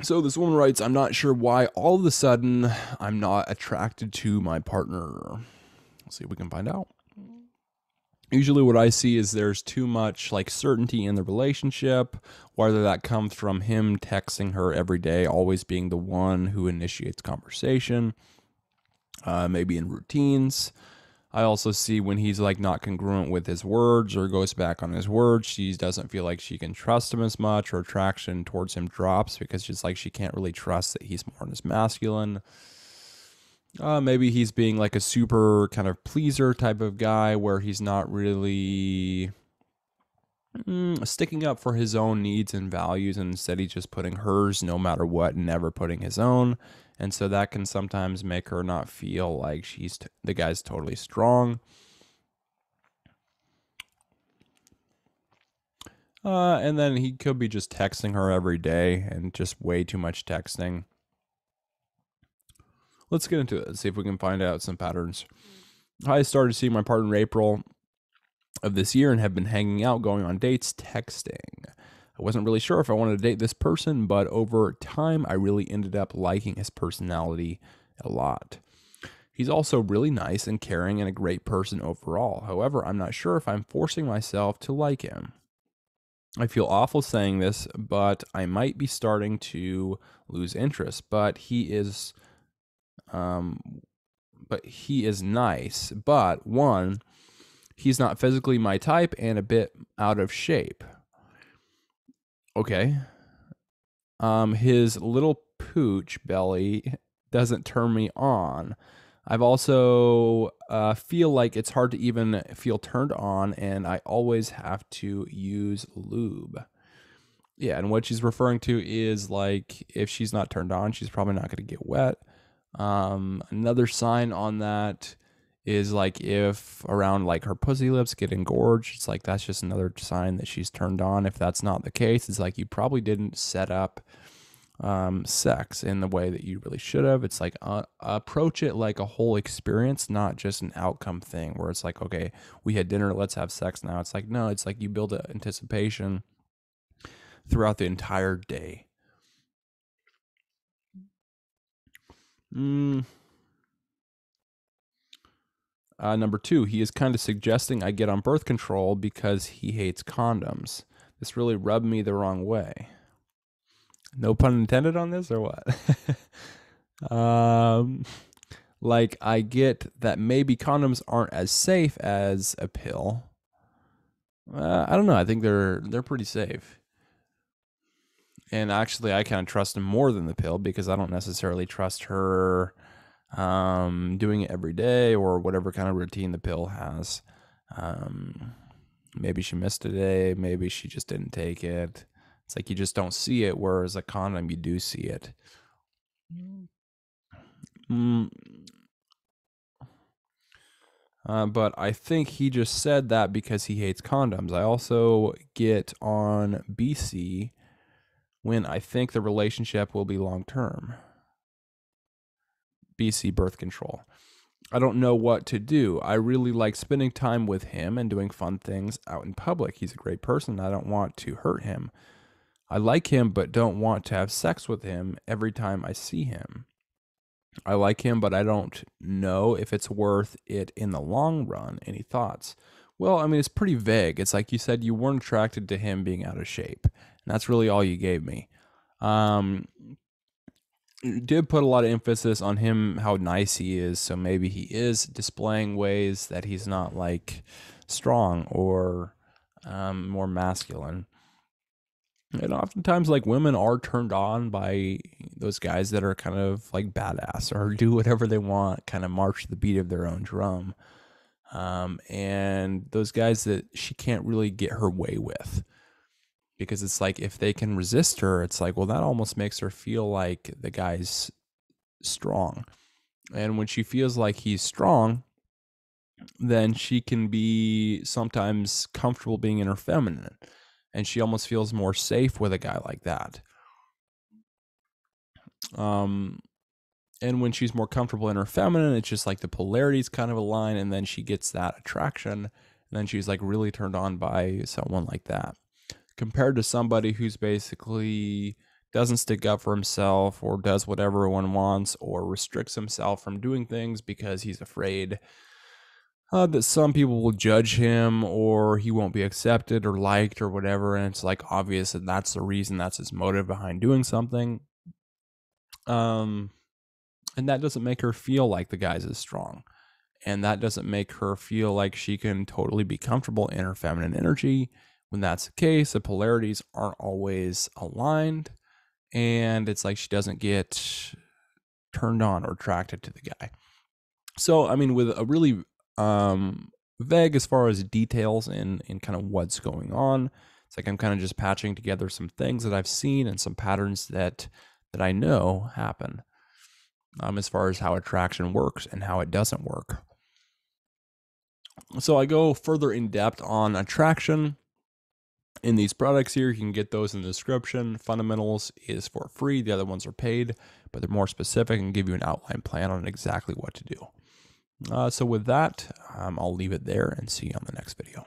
So this woman writes, I'm not sure why all of a sudden I'm not attracted to my partner. Let's see if we can find out. Usually what I see is there's too much like certainty in the relationship, whether that comes from him texting her every day, always being the one who initiates conversation, maybe in routines. I also see when he's like not congruent with his words or goes back on his words, she doesn't feel like she can trust him as much, or attraction towards him drops because she's like she can't really trust that he's more on his masculine. Maybe he's being like a super kind of pleaser type of guy where he's not really sticking up for his own needs and values, and instead he's just putting hers no matter what, never putting his own. And so that can sometimes make her not feel like the guy's totally strong. And then he could be just texting her every day and just way too much texting. Let's get into it. Let's see if we can find out some patterns. I started seeing my partner in April of this year and have been hanging out, going on dates, texting. I wasn't really sure if I wanted to date this person, but over time, I really ended up liking his personality a lot. He's also really nice and caring and a great person overall. However, I'm not sure if I'm forcing myself to like him. I feel awful saying this, but I might be starting to lose interest. But he is nice. But one, he's not physically my type and a bit out of shape. Okay. His little pooch belly doesn't turn me on. I've also feel like it's hard to even feel turned on, and I always have to use lube. Yeah, and what she's referring to is like if she's not turned on, she's probably not going to get wet. Another sign on that is like if around like her pussy lips get engorged, it's like that's just another sign that she's turned on. If that's not the case, it's like you probably didn't set up sex in the way that you really should have. It's like approach it like a whole experience, not just an outcome thing where it's like, okay, we had dinner, let's have sex now. It's like, no, it's like you build an anticipation throughout the entire day. Number two, he is kind of suggesting I get on birth control because he hates condoms. This really rubbed me the wrong way. No pun intended on this, or what? Like I get that maybe condoms aren't as safe as a pill. I don't know. I think they're pretty safe. And actually, I kind of trust him more than the pill because I don't necessarily trust her doing it every day or whatever kind of routine the pill has. Maybe she missed a day. Maybe she just didn't take it. It's like you just don't see it, whereas a condom, you do see it. But I think he just said that because he hates condoms. I also get on BC when I think the relationship will be long term. BC birth control. I don't know what to do. I really like spending time with him and doing fun things out in public. He's a great person. I don't want to hurt him. I like him, but don't want to have sex with him every time I see him. I like him, but I don't know if it's worth it in the long run. Any thoughts? Well, I mean, it's pretty vague. It's like you said you weren't attracted to him being out of shape. And that's really all you gave me. You did put a lot of emphasis on him, how nice he is. So maybe he is displaying ways that he's not like strong or more masculine. And oftentimes, like women are turned on by those guys that are kind of like badass or do whatever they want, kind of march to the beat of their own drum. And those guys that she can't really get her way with. Because it's like if they can resist her, it's like, well, that almost makes her feel like the guy's strong. And when she feels like he's strong, then she can be sometimes comfortable being in her feminine. And she almost feels more safe with a guy like that. And when she's more comfortable in her feminine, it's just like the polarities kind of align, and then she gets that attraction, and then she's like really turned on by someone like that. Compared to somebody who's basically doesn't stick up for himself or does what everyone wants or restricts himself from doing things because he's afraid that some people will judge him or he won't be accepted or liked or whatever. And it's like obvious that that's the reason, that's his motive behind doing something. And that doesn't make her feel like the guy's as strong. And that doesn't make her feel like she can totally be comfortable in her feminine energy. When that's the case, the polarities aren't always aligned. And it's like she doesn't get turned on or attracted to the guy. So, I mean, with a really vague as far as details in kind of what's going on, it's like I'm kind of just patching together some things that I've seen and some patterns that I know happen as far as how attraction works and how it doesn't work. So I go further in depth on attraction in these products here. You can get those in the description. Fundamentals is for free. The other ones are paid, but they're more specific and give you an outline plan on exactly what to do. So with that, I'll leave it there and see you on the next video.